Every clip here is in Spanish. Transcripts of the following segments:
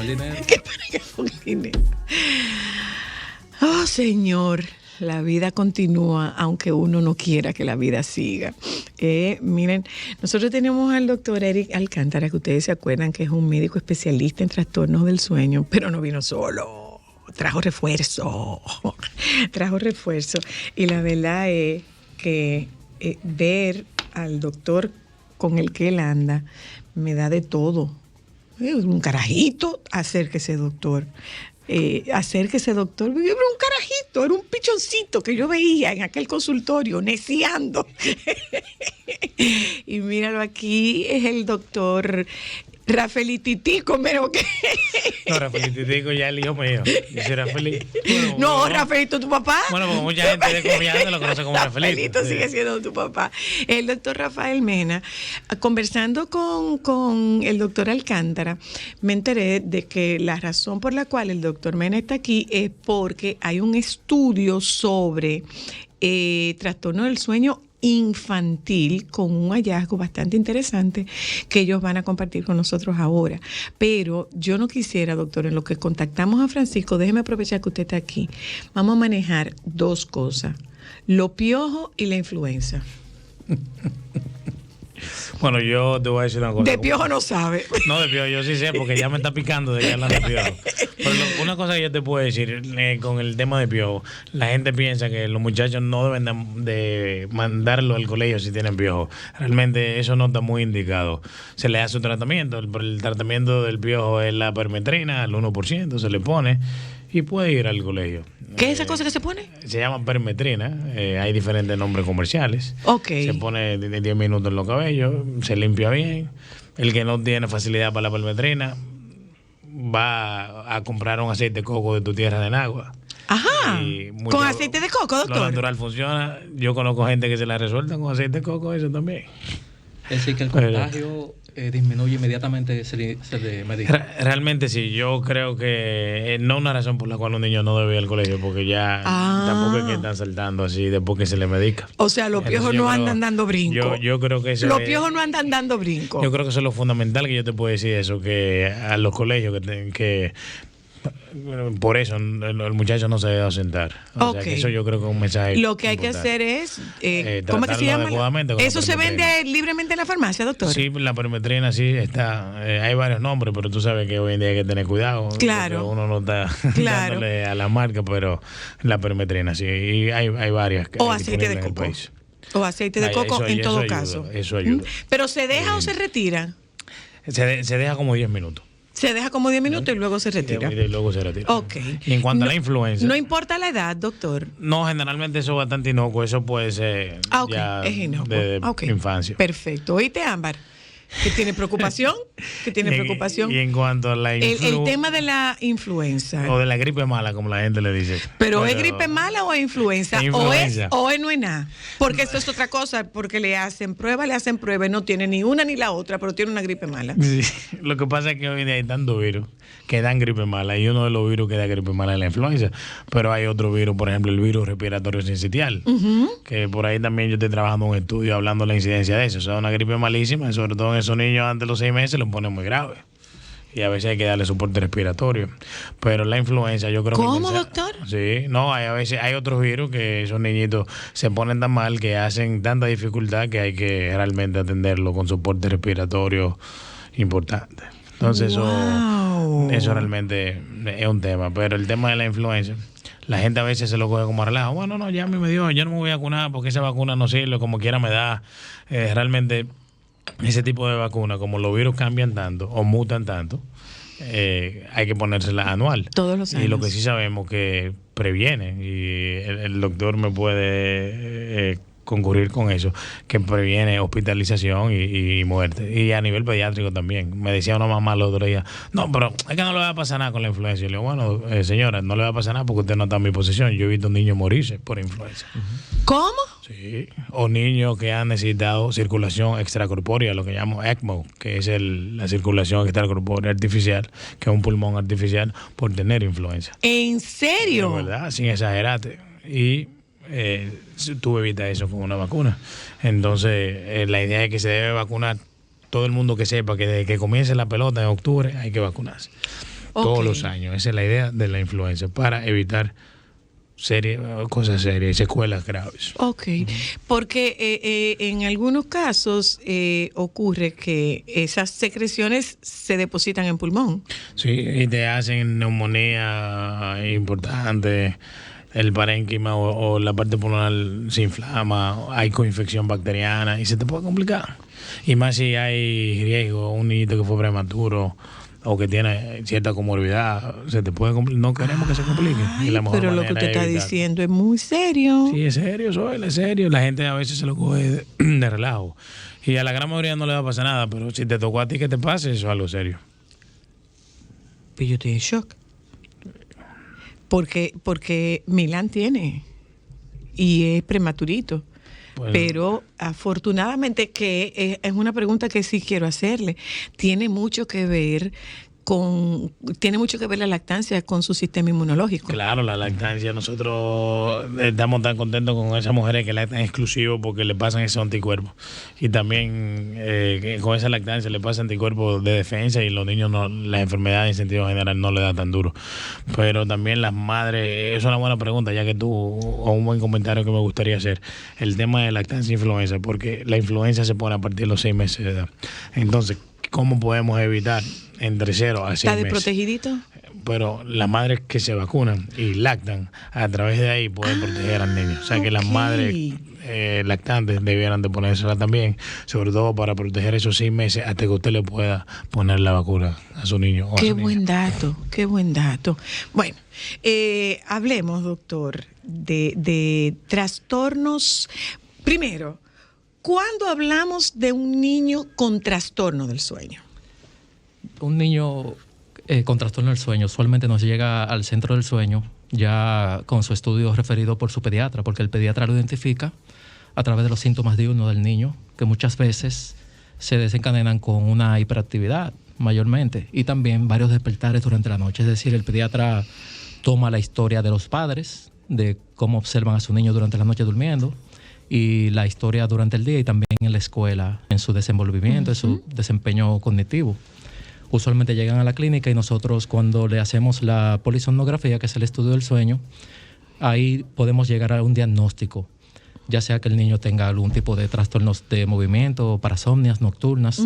con el dinero. Que pague con el dinero. Oh, Señor, la vida continúa, aunque uno no quiera que la vida siga. Miren, nosotros tenemos al doctor Eric Alcántara, que ustedes se acuerdan que es un médico especialista en trastornos del sueño, pero no vino solo. Trajo refuerzo. Y la verdad es que ver al doctor con el que él anda me da de todo. Un carajito, acérquese, doctor. Acérquese, doctor. Era un carajito, era un pichoncito que yo veía en aquel consultorio, neciando. Y míralo aquí, es el doctor Rafaelitico, pero que... No, Rafaelitico ya es el hijo mío. Dice Rafaelito. Bueno, no, Rafaelito, tu papá. Bueno, porque mucha gente de confianza lo conoce como Rafaelito. Rafaelito sigue siendo tu papá. El doctor Rafael Mena, conversando con el doctor Alcántara, me enteré de que la razón por la cual el doctor Mena está aquí es porque hay un estudio sobre trastorno del sueño infantil con un hallazgo bastante interesante que ellos van a compartir con nosotros ahora. Pero yo no quisiera, doctor, en lo que contactamos a Francisco, déjeme aprovechar que usted está aquí. Vamos a manejar dos cosas: los piojos y la influenza. Bueno, yo te voy a decir una cosa. De piojo no sabe. No, de piojo yo sí sé, porque ya me está picando de que hablan de piojo. Pero una cosa que yo te puedo decir con el tema de piojo, la gente piensa que los muchachos no deben de mandarlo al colegio si tienen piojo. Realmente eso no está muy indicado. Se le hace un tratamiento. El tratamiento del piojo es la permetrina, al 1%, se le pone y puede ir al colegio. ¿Qué es esa cosa que se pone? Se llama permetrina. Hay diferentes nombres comerciales. Ok. Se pone 10 minutos en los cabellos, se limpia bien. El que no tiene facilidad para la permetrina va a comprar un aceite de coco de tu tierra de Nagua. Ajá. ¿Con aceite de coco, doctor? Lo natural funciona. Yo conozco gente que se la resuelta con aceite de coco, eso también. Es decir, que el contagio disminuye inmediatamente, se le medica. Realmente sí, yo creo que no una razón por la cual un niño no debe ir al colegio, porque ya tampoco es que están saltando así después que se le medica. O sea, los piojos no andan dando brinco. Yo creo que eso los piojos no andan dando brinco. Yo creo que eso es lo fundamental que yo te puedo decir eso, que a los colegios que por eso el muchacho no se debe ausentar. O sea, que eso yo creo que es un mensaje. Lo que hay importante. Que hacer es ¿cómo es que se llama? ¿Eso se vende libremente en la farmacia, doctor? Sí, la permetrina sí está. Hay varios nombres, pero tú sabes que hoy en día hay que tener cuidado. Claro. Uno no está dándole a la marca, pero la permetrina sí. Y hay varias. O aceite de coco. O aceite de coco en todo caso. Eso ayuda. ¿Pero se deja o se retira? Se deja como 10 minutos. Se deja como 10 minutos y luego se retira. Y luego se retira. Ok. Y en cuanto a la influenza. No importa la edad, doctor. No, generalmente eso es bastante inocuo. Eso puede ser ya es inocuo. de infancia. Perfecto. ¿Oíste, Ámbar? ¿Que tiene preocupación? Y en cuanto a la influenza. El tema de la influenza. O de la gripe mala, como la gente le dice. ¿Pero es gripe mala o es influenza? ¿O es no es nada? Porque eso es otra cosa, porque le hacen prueba, y no tiene ni una ni la otra, pero tiene una gripe mala. Sí. Lo que pasa es que hoy en día hay tantos virus que dan gripe mala, y uno de los virus que da gripe mala es la influenza. Pero hay otro virus, por ejemplo, el virus respiratorio sincitial, que por ahí también yo estoy trabajando en un estudio hablando de la incidencia de eso. O sea, una gripe malísima, sobre todo en esos niños antes de los 6 meses, lo pone muy grave. Y a veces hay que darle soporte respiratorio. Pero la influenza, yo creo que... ¿Cómo, doctor? Sí, no, a veces hay otros virus que esos niñitos se ponen tan mal que hacen tanta dificultad que hay que realmente atenderlo con soporte respiratorio importante. Entonces eso realmente es un tema. Pero el tema de la influenza, la gente a veces se lo coge como relajo. Bueno, no, ya me dio, yo no me voy a vacunar porque esa vacuna no sirve, como quiera me da. Realmente ese tipo de vacuna, como los virus cambian tanto o mutan tanto, hay que ponérsela anual. Todos los años. Y lo que sí sabemos que previene, y el doctor me puede concurrir con eso, que previene hospitalización y muerte. Y a nivel pediátrico también. Me decía una mamá el otro día, no, pero es que no le va a pasar nada con la influenza. Y le digo, bueno, señora, no le va a pasar nada porque usted no está en mi posición. Yo he visto niños morirse por influenza. ¿Cómo? Sí, o niños que han necesitado circulación extracorpórea, lo que llamamos ECMO, que es la circulación extracorpórea artificial, que es un pulmón artificial, por tener influenza. ¿En serio? De verdad, sin exagerarte. Y tú evitas eso con una vacuna. Entonces, la idea es que se debe vacunar todo el mundo, que sepa que desde que comience la pelota en octubre hay que vacunarse. todos los años. Esa es la idea de la influenza, para evitar cosas serias, secuelas graves. Ok, porque en algunos casos ocurre que esas secreciones se depositan en pulmón. Sí, y te hacen neumonía importante, el parénquima o la parte pulmonar se inflama, hay coinfección bacteriana y se te puede complicar. Y más si hay riesgo, un niñito que fue prematuro o que tiene cierta comorbilidad, se te puede no queremos que se complique. Pero lo que usted está diciendo es muy serio. Sí, es serio, es serio. La gente a veces se lo coge de relajo. Y a la gran mayoría no le va a pasar nada, pero si te tocó a ti que te pase, eso es algo serio. Pues yo estoy en shock. Porque Milán tiene y es prematurito. Bueno. Pero afortunadamente, que es una pregunta que sí quiero hacerle, tiene mucho que ver la lactancia con su sistema inmunológico. Claro, la lactancia, nosotros estamos tan contentos con esas mujeres que lactan exclusivo porque le pasan esos anticuerpos. Y también con esa lactancia le pasan anticuerpos de defensa y los niños las enfermedades en sentido general no le da tan duro. Pero también las madres, es una buena pregunta, ya que o un buen comentario que me gustaría hacer, el tema de lactancia e influenza, porque la influenza se pone a partir de los 6 meses de edad. Entonces, ¿cómo podemos evitar entre 0 a 6 meses? ¿Está desprotegidito? Pero las madres que se vacunan y lactan, a través de ahí pueden proteger al niño. O sea, que las madres lactantes debieran de ponérsela también, sobre todo para proteger esos 6 meses hasta que usted le pueda poner la vacuna a su niño o a su niña. Qué buen dato. Bueno, hablemos, doctor, de trastornos. Primero, ¿cuándo hablamos de un niño con trastorno del sueño? Un niño con trastorno del sueño usualmente nos llega al centro del sueño ya con su estudio referido por su pediatra, porque el pediatra lo identifica a través de los síntomas diurnos del niño, que muchas veces se desencadenan con una hiperactividad mayormente y también varios despertares durante la noche. Es decir, el pediatra toma la historia de los padres, de cómo observan a su niño durante la noche durmiendo, y la historia durante el día y también en la escuela, en su desenvolvimiento, en su desempeño cognitivo. Usualmente llegan a la clínica y nosotros, cuando le hacemos la polisomnografía, que es el estudio del sueño, ahí podemos llegar a un diagnóstico, ya sea que el niño tenga algún tipo de trastornos de movimiento, parasomnias nocturnas,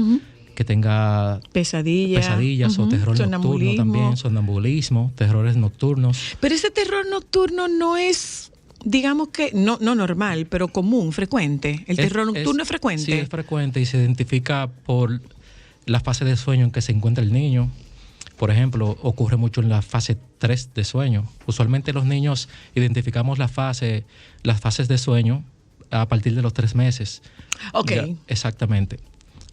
que tenga pesadillas o terror nocturno también, sonambulismo, terrores nocturnos. Pero ese terror nocturno no es, digamos que, no normal, pero común, frecuente. El terror nocturno es frecuente. Sí, es frecuente y se identifica por la fase de sueño en que se encuentra el niño. Por ejemplo, ocurre mucho en la fase 3 de sueño. Usualmente los niños identificamos las fases de sueño a partir de los 3 meses. Ok. Ya, exactamente.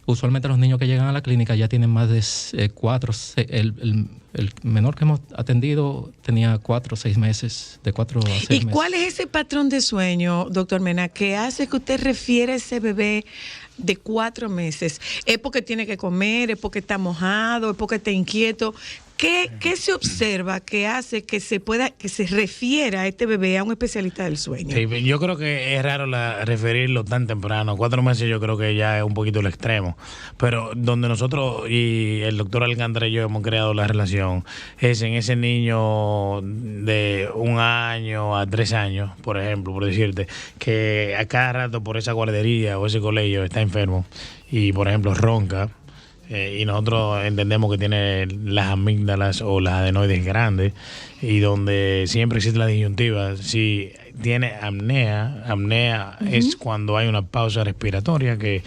Usualmente los niños que llegan a la clínica ya tienen más de 4. El menor que hemos atendido tenía 4 o 6 meses, de 4 a 6 meses. ¿Y cuál es ese patrón de sueño, doctor Mena, que hace que usted refiere a ese bebé de 4 meses? ¿Es porque tiene que comer? ¿Es porque está mojado? ¿Es porque está inquieto? ¿Qué se observa que hace que se refiera a este bebé a un especialista del sueño? Sí, yo creo que es raro referirlo tan temprano. 4 meses yo creo que ya es un poquito el extremo. Pero donde nosotros y el doctor Alcántara y yo hemos creado la relación es en ese niño de 1 año a 3 años, por ejemplo, por decirte, que a cada rato por esa guardería o ese colegio está enfermo y, por ejemplo, ronca. Y nosotros entendemos que tiene las amígdalas o las adenoides grandes y donde siempre existe la disyuntiva. Si tiene apnea es cuando hay una pausa respiratoria que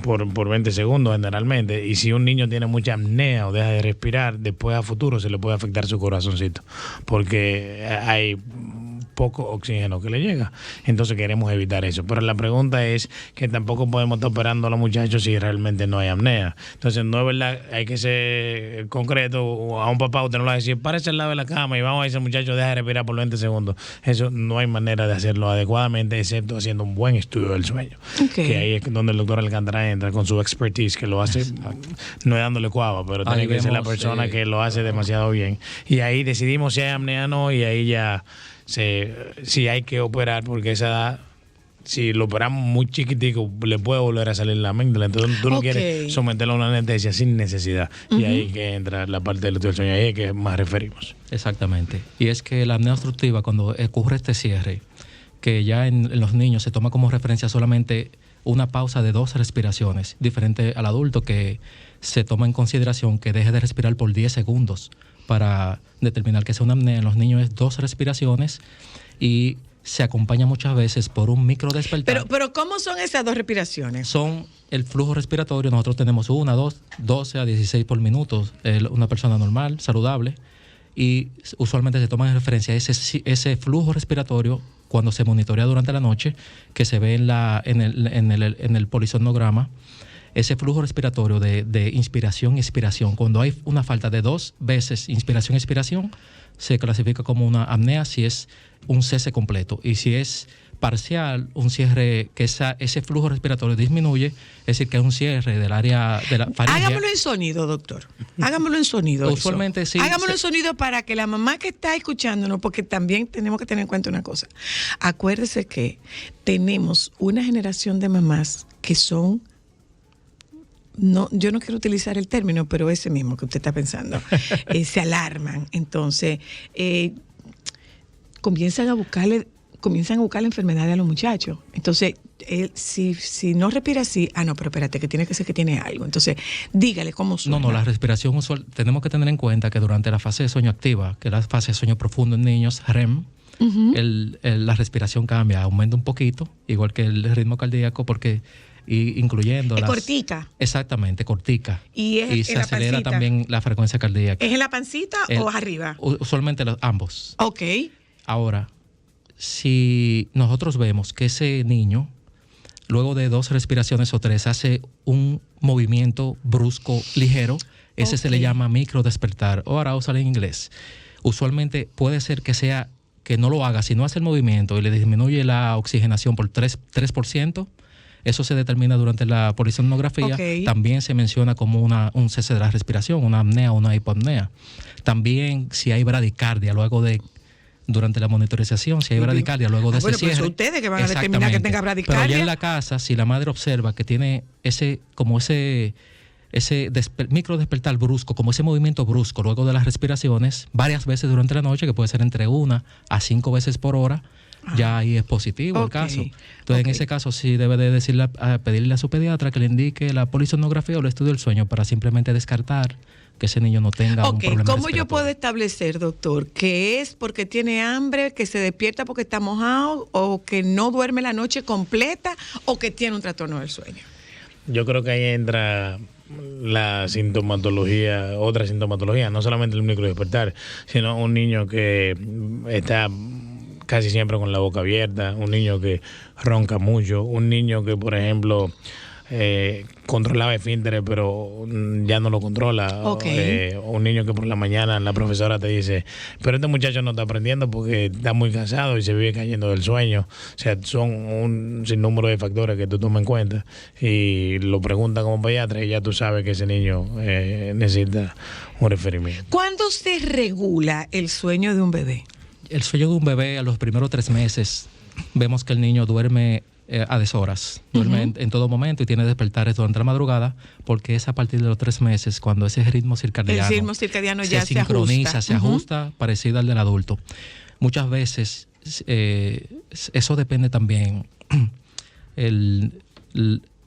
por 20 segundos generalmente, y si un niño tiene mucha apnea o deja de respirar, después a futuro se le puede afectar su corazoncito porque hay poco oxígeno que le llega. Entonces queremos evitar eso. Pero la pregunta es que tampoco podemos estar operando a los muchachos si realmente no hay apnea. Entonces no es verdad, hay que ser concreto. A un papá usted no le va a decir, párese al lado de la cama y vamos a ese muchacho deja de respirar por 20 segundos. Eso no hay manera de hacerlo adecuadamente, excepto haciendo un buen estudio del sueño. Okay. Que ahí es donde el doctor Alcántara entra con su expertise, que lo hace, no es dándole cuava, pero tiene que ser la persona que lo hace demasiado bien. Y ahí decidimos si hay apnea o no, y ahí ya si hay que operar, porque esa edad si lo operamos muy chiquitico, le puede volver a salir la amígdala. Entonces tú no quieres someterlo a una anestesia sin necesidad. Y ahí que entra la parte del estudio del sueño, ahí es que más referimos. Exactamente. Y es que la apnea obstructiva, cuando ocurre este cierre, que ya en los niños se toma como referencia solamente una pausa de 2 respiraciones, diferente al adulto que se toma en consideración que deje de respirar por 10 segundos para determinar que sea una apnea. En los niños es 2 respiraciones y se acompaña muchas veces por un micro despertar. Pero ¿cómo son esas 2 respiraciones? Son el flujo respiratorio. Nosotros tenemos 1, 2, 12 a 16 por minuto. Una persona normal, saludable. Y usualmente se toma en referencia ese flujo respiratorio cuando se monitorea durante la noche, que se ve en el polisomnograma. Ese flujo respiratorio de inspiración y expiración. Cuando hay una falta de 2 veces inspiración y expiración, se clasifica como una apnea si es un cese completo. Y si es parcial, un cierre, que ese flujo respiratorio disminuye, es decir, que es un cierre del área de la faringe. Hágamelo en sonido, doctor. Hágamelo en sonido. Usualmente sí. Hágamelo en sonido para que la mamá que está escuchándonos, porque también tenemos que tener en cuenta una cosa. Acuérdese que tenemos una generación de mamás que son... No, yo no quiero utilizar el término, pero ese mismo que usted está pensando, se alarman. Entonces, comienzan a buscarle enfermedades a los muchachos. Entonces, si no respira así, no, pero espérate, que tiene que ser que tiene algo. Entonces, dígale cómo suena. No, la respiración usual, tenemos que tener en cuenta que durante la fase de sueño activa, que es la fase de sueño profundo en niños, REM, la respiración cambia, aumenta un poquito, igual que el ritmo cardíaco, porque... incluyendo es cortica. Exactamente, cortica. Y se acelera pancita. También la frecuencia cardíaca. ¿Es en la pancita o arriba? Usualmente ambos. Ok. Ahora, si nosotros vemos que ese niño, luego de 2 respiraciones o 3, hace un movimiento brusco, ligero, ese se le llama micro despertar. O ahora usa en inglés. Usualmente puede ser que no lo haga, si no hace el movimiento y le disminuye la oxigenación por 3%, eso se determina durante la polisomnografía. También se menciona como un cese de la respiración, una apnea o una hipoapnea. También si hay bradicardia durante la monitorización, si hay bradicardia luego de ese cierre. Pues ustedes que van a determinar que tenga bradicardia. Pero ya en la casa, si la madre observa que tiene ese micro despertar brusco, como ese movimiento brusco luego de las respiraciones, varias veces durante la noche, que puede ser entre 1 a 5 veces por hora, ya ahí es positivo el caso. Entonces, en ese caso sí debe de pedirle a su pediatra que le indique la polisomnografía o el estudio del sueño para simplemente descartar que ese niño no tenga un problema ¿Cómo respiratorio. yo puedo establecer, doctor, que es porque tiene hambre, que se despierta porque está mojado, o que no duerme la noche completa, o que tiene un trastorno del sueño? Yo creo que ahí entra la sintomatología, otra sintomatología, no solamente el micro despertar, sino un niño que está casi siempre con la boca abierta, un niño que ronca mucho, un niño que, por ejemplo, controlaba esfínteres pero ya no lo controla, un niño que por la mañana la profesora te dice, pero este muchacho no está aprendiendo porque está muy cansado y se vive cayendo del sueño. O sea, son un sinnúmero de factores que tú tomas en cuenta y lo preguntan como pediatra y ya tú sabes que ese niño necesita un referimiento. ¿Cuándo se regula el sueño de un bebé? El sueño de un bebé a los primeros 3 meses, vemos que el niño duerme a deshoras, duerme en todo momento y tiene despertares durante la madrugada, porque es a partir de los 3 meses cuando ese ritmo circadiano ya se sincroniza, se ajusta, parecido al del adulto. Muchas veces eso depende también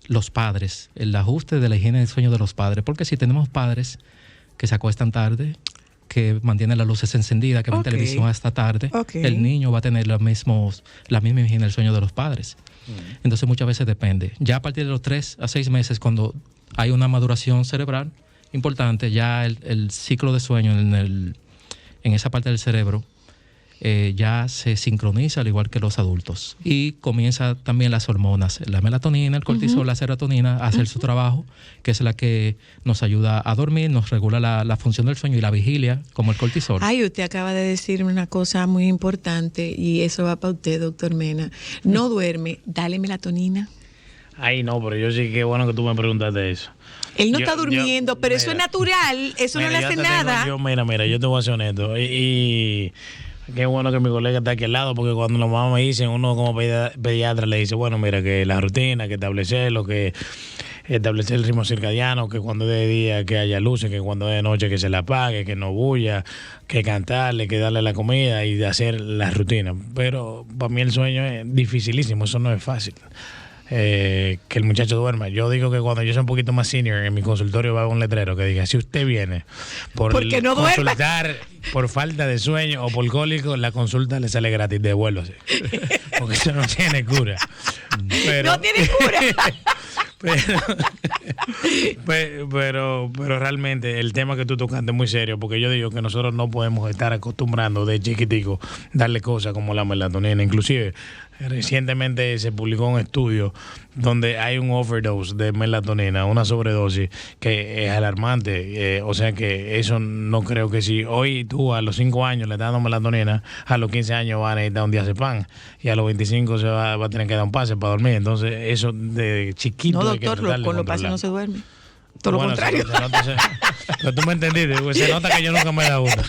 los padres, el ajuste de la higiene del sueño de los padres, porque si tenemos padres que se acuestan tarde, que mantienen las luces encendidas, que ven televisión hasta tarde, el niño va a tener la misma higiene del sueño de los padres. Entonces muchas veces depende. Ya a partir de los 3 a 6 meses, cuando hay una maduración cerebral importante, ya el ciclo de sueño en esa parte del cerebro ya se sincroniza al igual que los adultos. Y comienza también las hormonas, la melatonina, el cortisol, la serotonina, a hacer su trabajo, que es la que nos ayuda a dormir, nos regula la función del sueño y la vigilia, como el cortisol. Ay, usted acaba de decirme una cosa muy importante y eso va para usted, doctor Mena. No duerme, dale melatonina. Ay, no, pero yo sí que bueno que tú me preguntaste eso. Él no está durmiendo, pero eso es natural, eso no le hace nada. Mira, yo te voy a ser honesto. Y Qué bueno que mi colega está aquí al lado, porque cuando los mamás me dicen, uno como pediatra le dice, bueno, mira, que la rutina, que establecer el ritmo circadiano, que cuando es de día que haya luces, que cuando es de noche que se la apague, que no bulla, que cantarle, que darle la comida y de hacer la rutina. Pero para mí el sueño es dificilísimo, eso no es fácil. Que el muchacho duerma. Yo digo que cuando yo soy un poquito más senior, en mi consultorio va a haber un letrero que diga, si usted viene porque no consultar por falta de sueño o por cólico, la consulta le sale gratis, devuélvase. Porque eso no tiene cura. No tiene cura. Pero realmente el tema que tú tocaste es muy serio, porque yo digo que nosotros no podemos estar acostumbrando de chiquitico darle cosas como la melatonina. Inclusive recientemente se publicó un estudio donde hay un overdose de melatonina, una sobredosis que es alarmante. O sea que eso no creo que si hoy tú a los 5 años le estás dando melatonina, a los 15 años va a necesitar un diazepam y a los 25 se va a tener que dar un pase para dormir. Entonces eso de chiquito. No, doctor, con los pases no se duerme. Todo lo contrario. Pero tú me entendiste, pues se nota que yo nunca me he dado una.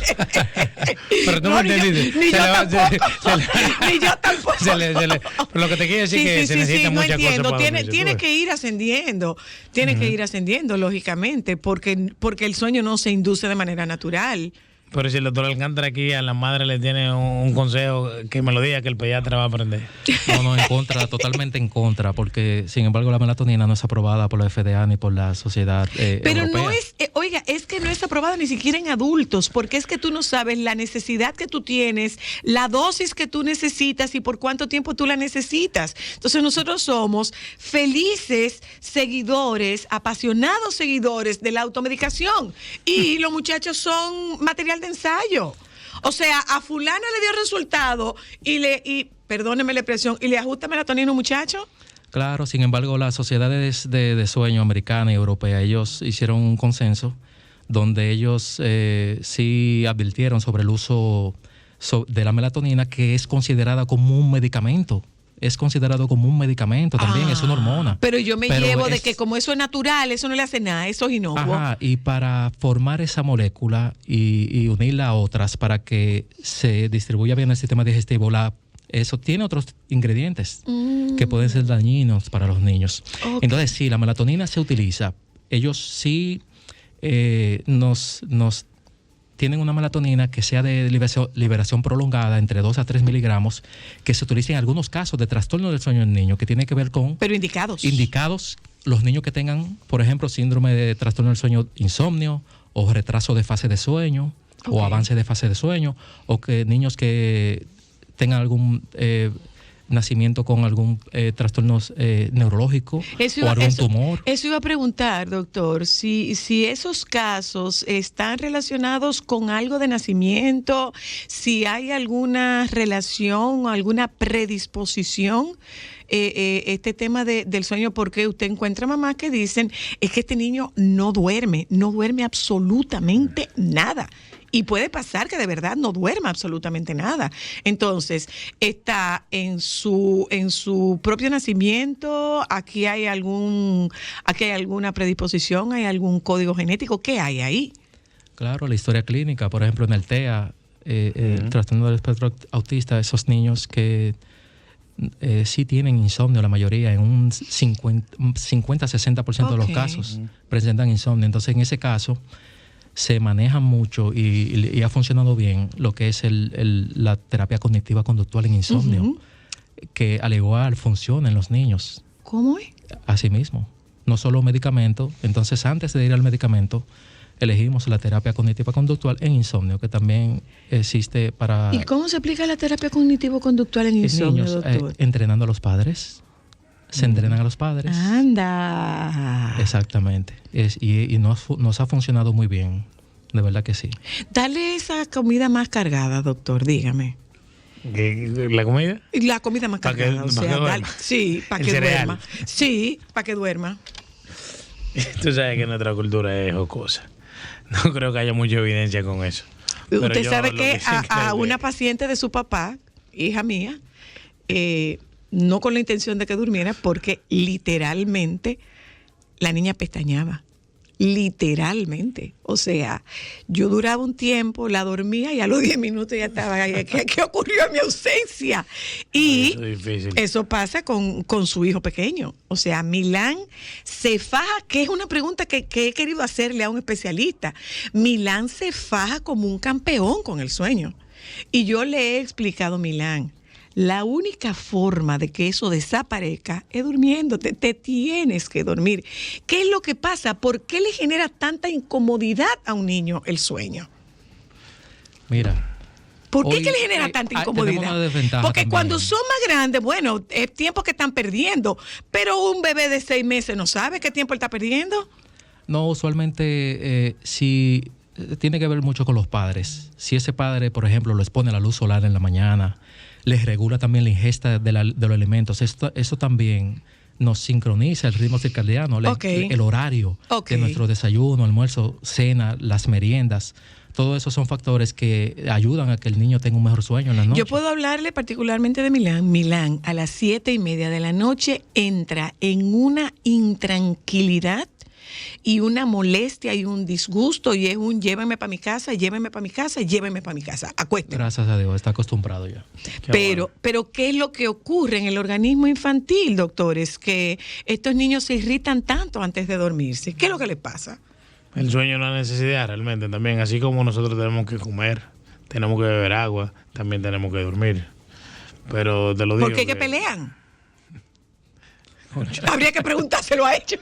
Pero tú me entendiste. Ni yo tampoco. Pero lo que te quiero decir es que se necesita mucha cosa para tiene que ir ascendiendo. Tiene que ir ascendiendo, lógicamente, porque el sueño no se induce de manera natural. Pero si el doctor Alcántara aquí a la madre le tiene un consejo, que me lo diga, que el pediatra va a aprender. No, en contra, totalmente en contra, porque sin embargo la melatonina no es aprobada por la FDA ni por la sociedad Pero europea. no es, es que no es aprobada ni siquiera en adultos, porque es que tú no sabes la necesidad que tú tienes, la dosis que tú necesitas y por cuánto tiempo tú la necesitas. Entonces nosotros somos felices seguidores, apasionados seguidores de la automedicación y los muchachos son material de ensayo. O sea, a fulana le dio resultado y perdóneme la expresión, y le ajusta melatonina a un muchacho. Claro, sin embargo, las sociedades de sueño americana y europea, ellos hicieron un consenso donde ellos sí advirtieron sobre el uso de la melatonina, que es considerada como un medicamento. Es considerado como un medicamento también, es una hormona. Pero yo me llevo de que como eso es natural, eso no le hace nada, eso es inocuo. Ajá, y para formar esa molécula y unirla a otras para que se distribuya bien el sistema digestivo, eso tiene otros ingredientes que pueden ser dañinos para los niños. Okay. Entonces, sí, la melatonina se utiliza. Ellos sí nos tienen una melatonina que sea de liberación prolongada, entre 2 a 3 miligramos, que se utiliza en algunos casos de trastorno del sueño en niños, que tiene que ver con... Pero indicados. Indicados los niños que tengan, por ejemplo, síndrome de trastorno del sueño, insomnio, o retraso de fase de sueño, okay, o avance de fase de sueño, o que niños que tengan algún nacimiento con algún trastorno neurológico o algún tumor. Eso iba a preguntar, doctor, si esos casos están relacionados con algo de nacimiento, si hay alguna relación o alguna predisposición, este tema del sueño, porque usted encuentra mamás que dicen, es que este niño no duerme absolutamente nada. Y puede pasar que de verdad no duerma absolutamente nada. Entonces, está en su propio nacimiento, aquí hay alguna predisposición, hay algún código genético, ¿qué hay ahí? Claro, la historia clínica, por ejemplo, en el TEA, el trastorno del espectro autista, esos niños que sí tienen insomnio, la mayoría, en un 50-60% de los casos presentan insomnio. Entonces, en ese caso se maneja mucho y ha funcionado bien lo que es la terapia cognitiva conductual en insomnio, que al igual funciona en los niños. ¿Cómo es? Así mismo, no solo medicamento. Entonces, antes de ir al medicamento, elegimos la terapia cognitiva conductual en insomnio, que también existe para... ¿Y cómo se aplica la terapia cognitivo-conductual en insomnio, niños, doctor? Entrenando a los padres. Se entrenan a los padres. ¡Anda! Exactamente. Y nos ha funcionado muy bien. De verdad que sí. Dale esa comida más cargada, doctor, dígame. ¿La comida? La comida más cargada. Sí, para que duerma. Sí, para que duerma. Tú sabes que nuestra cultura es jocosa. No creo que haya mucha evidencia con eso. Usted sabe que a una paciente de su papá, hija mía, no con la intención de que durmiera, porque literalmente la niña pestañaba. literalmente. O sea, yo duraba un tiempo, la dormía y a los 10 minutos ya estaba. ¿Qué ocurrió en mi ausencia? Y eso pasa con su hijo pequeño. O sea, Milán se faja, que es una pregunta que he querido hacerle a un especialista. Milán se faja como un campeón con el sueño. Y yo le he explicado, Milán, la única forma de que eso desaparezca es durmiéndote. Te tienes que dormir. ¿Qué es lo que pasa? ¿Por qué le genera tanta incomodidad a un niño el sueño? Mira. ¿Por qué que le genera tanta incomodidad? Porque también, cuando son más grandes, bueno, es tiempo que están perdiendo. Pero un bebé de 6 meses no sabe qué tiempo él está perdiendo. No, usualmente si tiene que ver mucho con los padres. Si ese padre, por ejemplo, lo expone a la luz solar en la mañana, les regula también la ingesta de los alimentos. Eso también nos sincroniza el ritmo circadiano, el horario de nuestro desayuno, almuerzo, cena, las meriendas. Todo eso son factores que ayudan a que el niño tenga un mejor sueño en la noche. Yo puedo hablarle particularmente de Milán. Milán a las 7:30 de la noche entra en una intranquilidad y una molestia y un disgusto, y es un llévenme para mi casa, llévenme para mi casa, llévenme para mi casa, acuésteme. Gracias a Dios, está acostumbrado ya. Pero ¿qué es lo que ocurre en el organismo infantil, doctores? Que estos niños se irritan tanto antes de dormirse. ¿Qué es lo que les pasa? El sueño es una necesidad realmente también, así como nosotros tenemos que comer, tenemos que beber agua, también tenemos que dormir. Pero te lo digo. ¿Por qué que pelean? Habría que preguntárselo a ellos.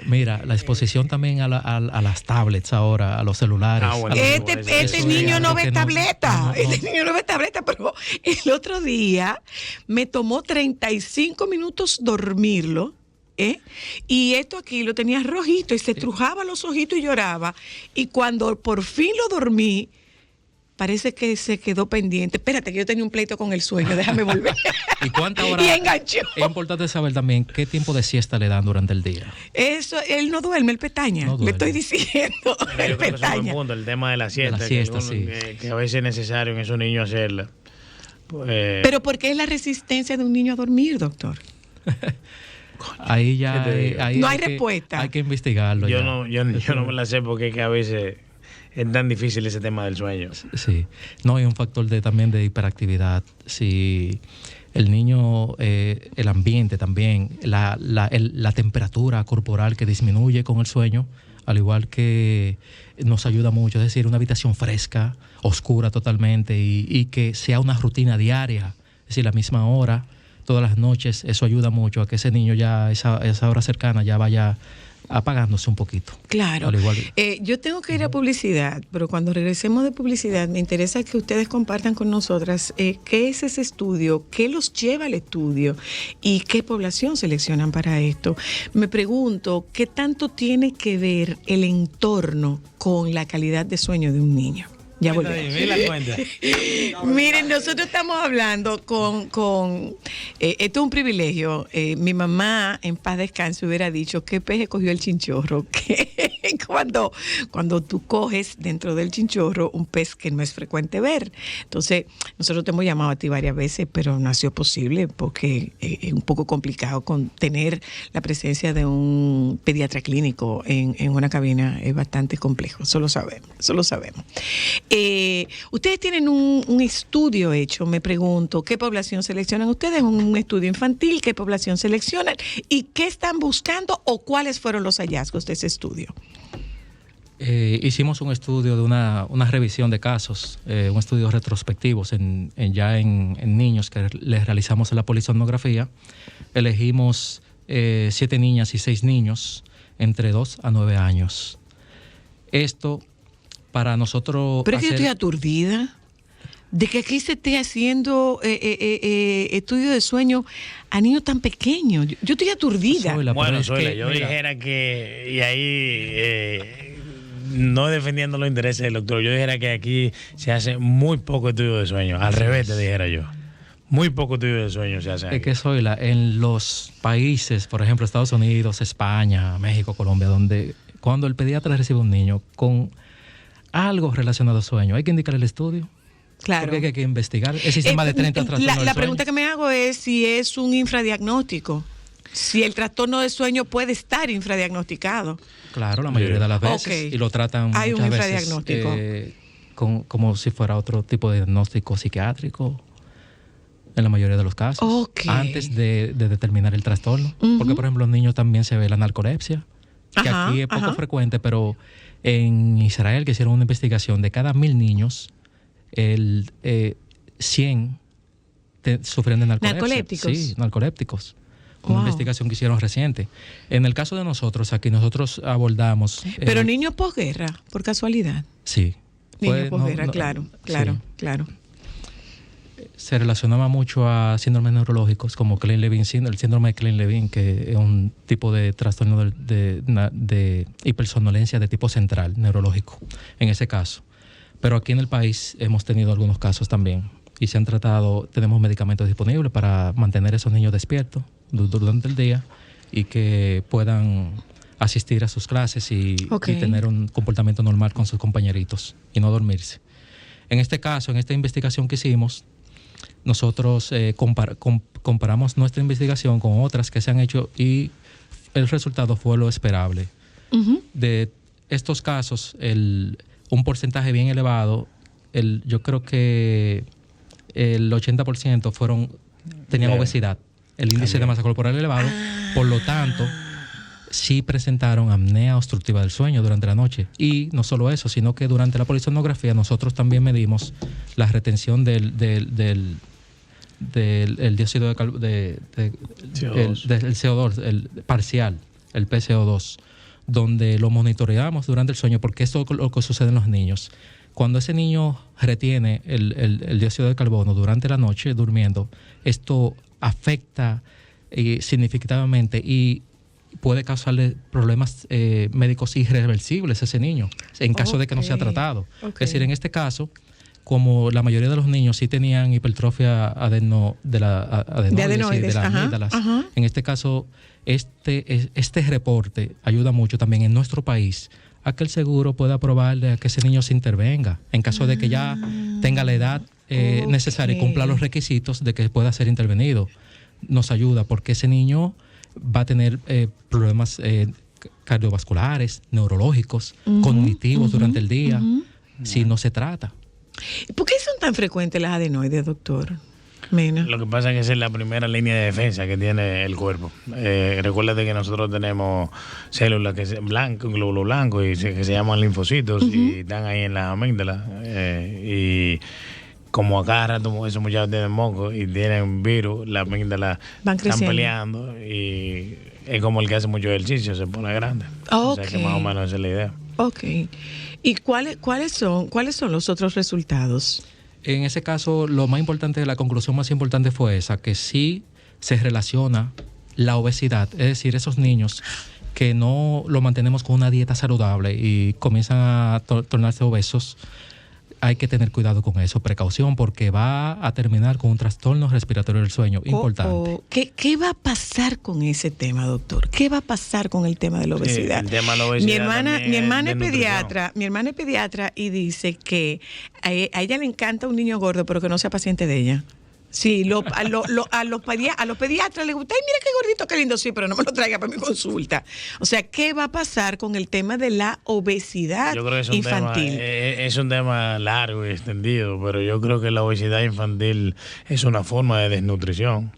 Mira, la exposición también a las tablets ahora, a los celulares. Bueno, este niño no ve tableta. Este niño no ve tableta, pero el otro día me tomó 35 minutos dormirlo. Y esto aquí lo tenía rojito y se trujaba los ojitos y lloraba. Y cuando por fin lo dormí, parece que se quedó pendiente. Espérate, que yo tenía un pleito con el sueño, déjame volver. ¿Y cuántas horas? Y enganchó. Es importante saber también qué tiempo de siesta le dan durante el día. Eso, él no duerme, él pestaña. No duerme. Le estoy diciendo. Pero yo creo que es un buen punto, el tema de la siesta. Que a veces es necesario en esos niños hacerla. Pero ¿por qué es la resistencia de un niño a dormir, doctor? Ahí ya no hay respuesta. Hay que investigarlo. Yo no me la sé porque es que a veces es tan difícil ese tema del sueño. Sí, no, hay un factor también de hiperactividad. Si el niño, el ambiente también, la temperatura corporal que disminuye con el sueño, al igual que nos ayuda mucho, es decir, una habitación fresca, oscura totalmente y que sea una rutina diaria, es decir, la misma hora, todas las noches, eso ayuda mucho a que ese niño ya, esa hora cercana ya vaya apagándose un poquito. Claro. Yo tengo que ir a publicidad, pero cuando regresemos de publicidad me interesa que ustedes compartan con nosotras qué es ese estudio, qué los lleva al estudio y qué población seleccionan para esto. Me pregunto, ¿qué tanto tiene que ver el entorno con la calidad de sueño de un niño? Ya volvemos. Miren, nosotros estamos hablando esto es un privilegio. Mi mamá, en paz descanse, hubiera dicho que peje cogió el chinchorro. Que cuando tú coges dentro del chinchorro un pez que no es frecuente ver. Entonces, nosotros te hemos llamado a ti varias veces, pero no ha sido posible porque es un poco complicado tener la presencia de un pediatra clínico en una cabina. Es bastante complejo, eso lo sabemos. Ustedes tienen un estudio hecho, me pregunto, ¿qué población seleccionan ustedes? Un estudio infantil, ¿qué población seleccionan? ¿Y qué están buscando o cuáles fueron los hallazgos de ese estudio? Hicimos un estudio de una revisión de casos, un estudio retrospectivo en niños que les realizamos la polisomnografía. Elegimos 7 niñas y 6 niños entre 2 a 9 años. Esto para nosotros... Pero es que yo estoy aturdida de que aquí se esté haciendo estudio de sueño a niños tan pequeños. Yo estoy aturdida. Yo dijera que, y ahí no defendiendo los intereses del doctor, yo dijera que aquí se hace muy poco estudio de sueño. Al revés te dijera yo. Muy poco estudio de sueño se hace aquí. Es que en los países, por ejemplo, Estados Unidos, España, México, Colombia, donde cuando el pediatra recibe un niño con algo relacionado al sueño, hay que indicar el estudio. Claro. Porque hay que investigar el sistema de 30 trastornos del sueño. La pregunta que me hago es si es un infradiagnóstico. si el trastorno de sueño puede estar infradiagnosticado. Claro, la mayoría de las veces. Y lo tratan Hay muchas un veces infradiagnóstico. como si fuera otro tipo de diagnóstico psiquiátrico. En la mayoría de los casos. Antes de determinar el trastorno. Porque, por ejemplo, en los niños también se ve la narcolepsia. Que aquí es poco frecuente, pero en Israel, que hicieron una investigación, de cada 1,000 niños, 100 sufren de narcolepsia. ¿Narcolépticos? Sí, narcolépticos. Una investigación que hicieron reciente. En el caso de nosotros, aquí nosotros abordamos... Pero niños posguerra, por casualidad. Sí. Niños posguerra, claro. Se relacionaba mucho a síndromes neurológicos como Klein-Levin, el síndrome de Klein-Levin, que es un tipo de trastorno de hipersomnolencia de tipo central, neurológico, en ese caso. Pero aquí en el país hemos tenido algunos casos también y se han tratado, tenemos medicamentos disponibles para mantener a esos niños despiertos durante el día y que puedan asistir a sus clases y tener un comportamiento normal con sus compañeritos y no dormirse. En este caso, en esta investigación que hicimos, nosotros comparamos nuestra investigación con otras que se han hecho y el resultado fue lo esperable. De estos casos, un porcentaje bien elevado, yo creo que el 80% tenían obesidad, el índice de masa corporal elevado, por lo tanto, sí presentaron apnea obstructiva del sueño durante la noche. Y no solo eso, sino que durante la polisonografía nosotros también medimos la retención del dióxido del CO2, el parcial, el PCO2, donde lo monitoreamos durante el sueño, porque esto es lo que sucede en los niños. Cuando ese niño retiene el dióxido de carbono durante la noche durmiendo, esto afecta significativamente y puede causarle problemas médicos irreversibles a ese niño en caso de que no sea tratado. Es decir, en este caso, como la mayoría de los niños sí tenían hipertrofia adenoides de las amígdalas, en este caso, este reporte ayuda mucho también en nuestro país a que el seguro pueda aprobarle a que ese niño se intervenga en caso de que ya tenga la edad necesaria y cumpla los requisitos de que pueda ser intervenido. Nos ayuda porque ese niño va a tener problemas cardiovasculares, neurológicos, cognitivos durante el día, si no se trata. ¿Por qué son tan frecuentes las adenoides, doctor Mena? Lo que pasa es que esa es la primera línea de defensa que tiene el cuerpo. Recuérdate que nosotros tenemos células que glóbulos blancos y que se llaman linfocitos y están ahí en las amígdalas. Y como a cada rato esos muchachos tienen moco y tienen virus, las amígdalas están peleando y es como el que hace mucho ejercicio, se pone grande. O sea que más o menos esa es la idea. ¿Y cuáles son los otros resultados? En ese caso, lo más importante, la conclusión más importante fue esa, que sí se relaciona la obesidad, es decir, esos niños que no lo mantenemos con una dieta saludable y comienzan a tornarse obesos, hay que tener cuidado con eso, precaución, porque va a terminar con un trastorno respiratorio del sueño importante. ¿Qué va a pasar con ese tema, doctor? ¿Qué va a pasar con el tema de la obesidad? El tema de la obesidad mi hermana es pediatra y dice que a ella le encanta un niño gordo, pero que no sea paciente de ella. Sí, a los pediatras les gusta, ay, mira qué gordito, qué lindo, sí, pero no me lo traiga para mi consulta. O sea, ¿qué va a pasar con el tema de la obesidad infantil? Es un tema largo y extendido, pero yo creo que la obesidad infantil es una forma de desnutrición.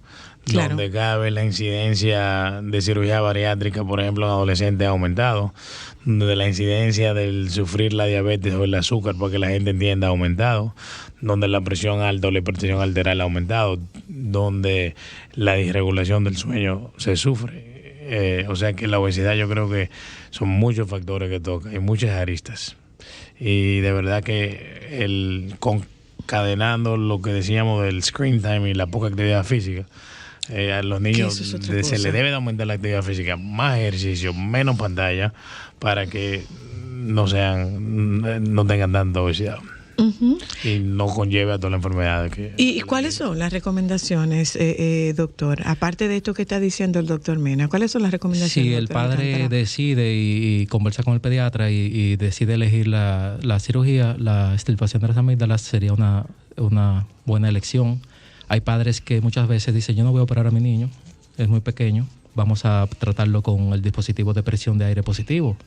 Claro. Donde cada vez la incidencia de cirugía bariátrica, por ejemplo, en adolescentes ha aumentado, donde la incidencia del sufrir la diabetes o el azúcar, para que la gente entienda, ha aumentado, donde la presión alta o la hipertensión arterial ha aumentado, donde la disregulación del sueño se sufre. O sea que la obesidad, yo creo que son muchos factores que tocan y muchas aristas. Y de verdad que concadenando lo que decíamos del screen time y la poca actividad física, a los niños se les debe de aumentar la actividad física, más ejercicio, menos pantalla, para que no tengan tanta obesidad y no conlleve a todas las enfermedades. ¿Y cuáles son las recomendaciones, doctor? Aparte de esto que está diciendo el doctor Mena, ¿cuáles son las recomendaciones? Si el padre decide y conversa con el pediatra y decide elegir la cirugía, la extirpación de las amígdalas sería una buena elección. Hay padres que muchas veces dicen, yo no voy a operar a mi niño, es muy pequeño, vamos a tratarlo con el dispositivo de presión de aire positivo,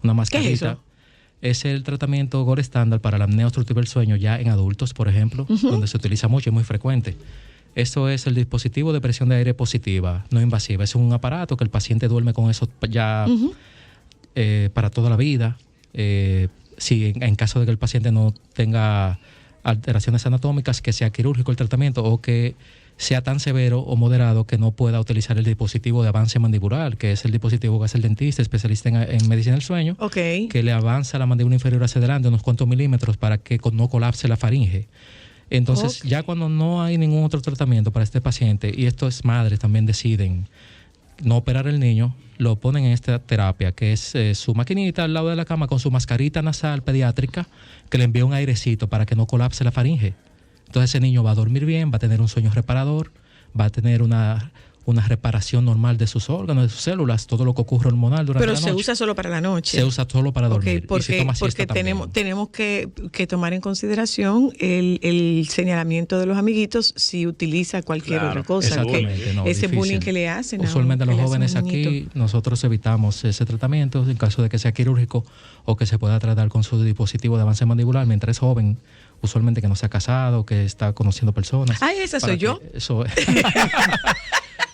una mascarita. ¿Qué es eso? Es el tratamiento gold estándar para la apnea obstructiva del sueño ya en adultos, por ejemplo, donde se utiliza mucho y muy frecuente. Eso es el dispositivo de presión de aire positiva, no invasiva. Es un aparato que el paciente duerme con eso ya para toda la vida. Si en caso de que el paciente no tenga alteraciones anatómicas, que sea quirúrgico el tratamiento o que sea tan severo o moderado que no pueda utilizar el dispositivo de avance mandibular, que es el dispositivo que hace el dentista, especialista en medicina del sueño, que le avanza la mandíbula inferior hacia adelante unos cuantos milímetros para que no colapse la faringe. Entonces, ya cuando no hay ningún otro tratamiento para este paciente, y estos madres también deciden no operar el niño, lo ponen en esta terapia, que es su maquinita al lado de la cama con su mascarita nasal pediátrica, que le envía un airecito para que no colapse la faringe. Entonces ese niño va a dormir bien, va a tener un sueño reparador, va a tener una reparación normal de sus órganos, de sus células, todo lo que ocurre hormonal durante la noche. Pero se usa solo para la noche. Se usa solo para dormir. Porque tenemos que tomar en consión el señalamiento de los amiguitos si utiliza cualquier otra cosa. Ese bullying que le hacen. Usualmente a los jóvenes aquí nosotros evitamos ese tratamiento en caso de que sea quirúrgico o que se pueda tratar con su dispositivo de avance mandibular mientras es joven. Usualmente que no se ha casado, que está conociendo personas. Ay, esa soy yo. Eso es.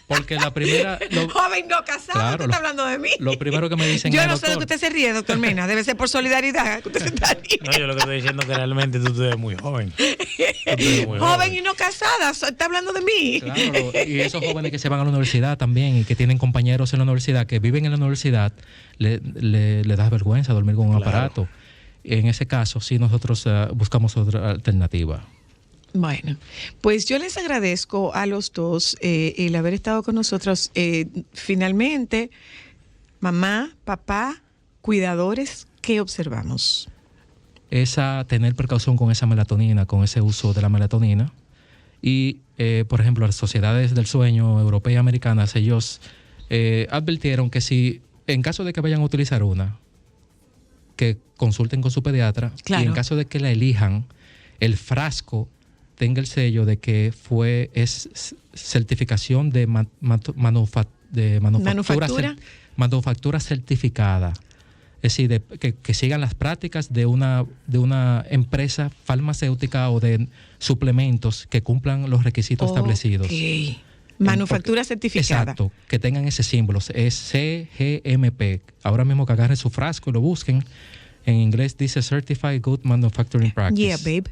Porque la primera... Joven no casado, claro, usted está hablando de mí. Lo primero que me dicen yo no sé de que usted se ríe, doctor Mena. Debe ser por solidaridad que usted se está riendo. No, yo lo que estoy diciendo es que realmente tú eres muy joven. Joven y no casada, está hablando de mí. Claro, y esos jóvenes que se van a la universidad también y que tienen compañeros en la universidad, que viven en la universidad, le da vergüenza dormir con un aparato. En ese caso, sí, nosotros buscamos otra alternativa. Bueno, pues yo les agradezco a los dos el haber estado con nosotros. Finalmente, mamá, papá, cuidadores, ¿qué observamos? Tener precaución con esa melatonina, con ese uso de la melatonina. Y, por ejemplo, las sociedades del sueño europeas y americanas, ellos advirtieron que si, en caso de que vayan a utilizar una, que consulten con su pediatra. Claro. Y en caso de que la elijan, el frasco tenga el sello de que es certificación de manufactura certificada. Es decir, que sigan las prácticas de una empresa farmacéutica o de suplementos que cumplan los requisitos establecidos. Manufactura certificada. Exacto, que tengan ese símbolo, es CGMP. Ahora mismo que agarren su frasco y lo busquen. En inglés dice Certified Good Manufacturing Practice. Yeah, babe.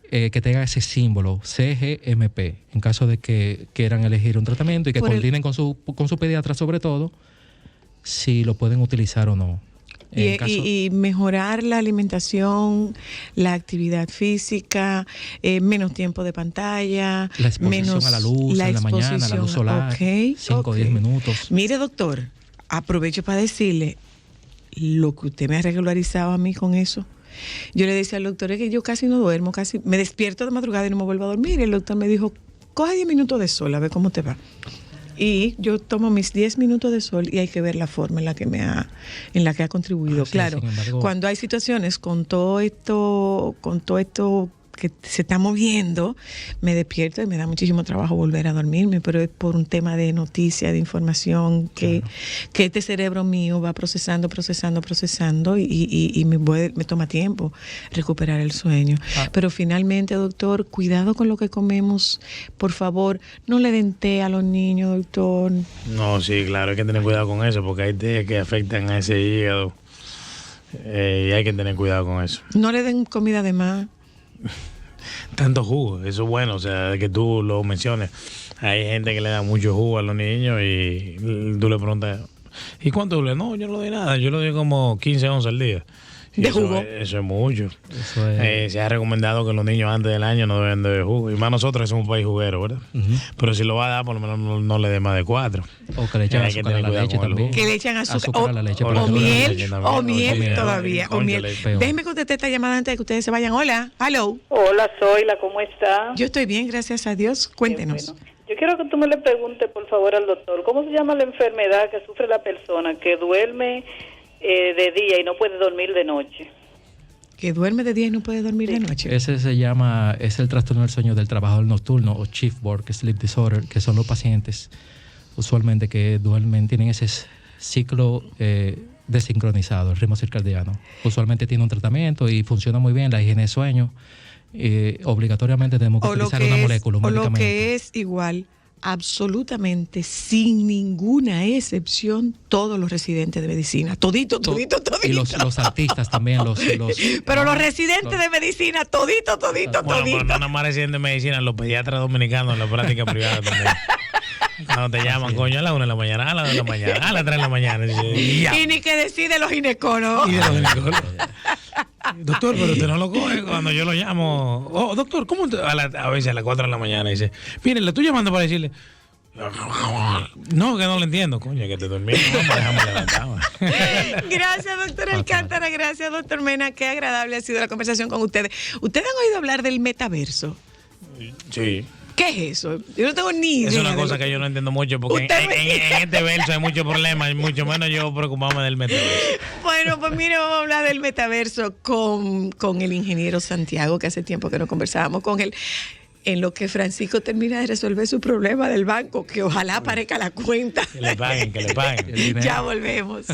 Que tenga ese símbolo, CGMP, en caso de que quieran elegir un tratamiento y que coordinen con su pediatra sobre todo, si lo pueden utilizar o no. Y mejorar la alimentación, la actividad física, menos tiempo de pantalla, la exposición a la luz en la mañana, la luz solar, 5 o 10 minutos. Mire, doctor, aprovecho para decirle lo que usted me ha regularizado a mí con eso. Yo le decía al doctor, es que yo casi no duermo, casi me despierto de madrugada y no me vuelvo a dormir. Y el doctor me dijo, coge 10 minutos de sol, a ver cómo te va. Y yo tomo mis 10 minutos de sol y hay que ver la forma en la que ha contribuido. Claro, embargo, cuando hay situaciones con todo esto que se está moviendo, me despierto y me da muchísimo trabajo volver a dormirme, pero es por un tema de noticia, de información que este cerebro mío va procesando y me toma tiempo recuperar el sueño. Pero finalmente, doctor, cuidado con lo que comemos, por favor, no le den té a los niños, doctor. No, sí, claro, hay que tener cuidado con eso, porque hay té que afectan a ese hígado y hay que tener cuidado con eso. No le den comida de más. Tanto jugo, eso es bueno, o sea, que tú lo menciones. Hay gente que le da mucho jugo a los niños y tú le preguntas, ¿y cuánto le? No, yo no le doy nada, yo le doy como 15 onzas al día. ¿De jugo? Eso es mucho. Se ha recomendado que los niños antes del año no deben de beber jugo. Y más nosotros que somos un país juguero, ¿verdad? Pero si lo va a dar, por lo menos no le dé más de 4. O que le echen azúcar a la leche también. Que le echen azúcar a la leche. O miel todavía. O miel. Déjeme contestar esta llamada antes de que ustedes se vayan. Hola, hello. Hola, Zoila, ¿cómo está? Yo estoy bien, gracias a Dios. Cuéntenos. Bueno. Yo quiero que tú me le preguntes, por favor, al doctor, ¿cómo se llama la enfermedad que sufre la persona que duerme de día y no puede dormir de noche? Que duerme de día y no puede dormir de noche. Es el trastorno del sueño del trabajador nocturno o shift work sleep disorder, que son los pacientes usualmente que duermen, tienen ese ciclo desincronizado, el ritmo circadiano. Usualmente tiene un tratamiento y funciona muy bien la higiene de sueño. Obligatoriamente tenemos que utilizar una molécula, un medicamento. O lo que es igual, absolutamente, sin ninguna excepción, todos los residentes de medicina. Todito. Y los artistas también. Pero los residentes de medicina, todito. Bueno, pero no nada más residentes de medicina, los pediatras dominicanos en la práctica privada también. Cuando te llaman, coño, a la 1 de la mañana, a la 2 de la mañana, a las 3 de la mañana. Y ni que decir de los ginecólogos. Doctor, pero usted no lo coge cuando yo lo llamo. Oh, doctor, ¿cómo? A veces a las 4 de la mañana dice, mire, le estoy llamando para decirle. No, que no lo entiendo, coño, que te dormí. Déjame levantar. Gracias, doctor Alcántara. Gracias, doctor Mena. Qué agradable ha sido la conversación con ustedes. ¿Ustedes han oído hablar del metaverso? Sí. ¿Qué es eso? Yo no tengo ni idea. Es una cosa que yo no entiendo mucho porque en este verso hay muchos problemas y mucho menos yo preocuparme del metaverso. Bueno, pues mire, vamos a hablar del metaverso con el ingeniero Santiago, que hace tiempo que no conversábamos con él, en lo que Francisco termina de resolver su problema del banco, que ojalá aparezca la cuenta. Que le paguen. Ya volvemos.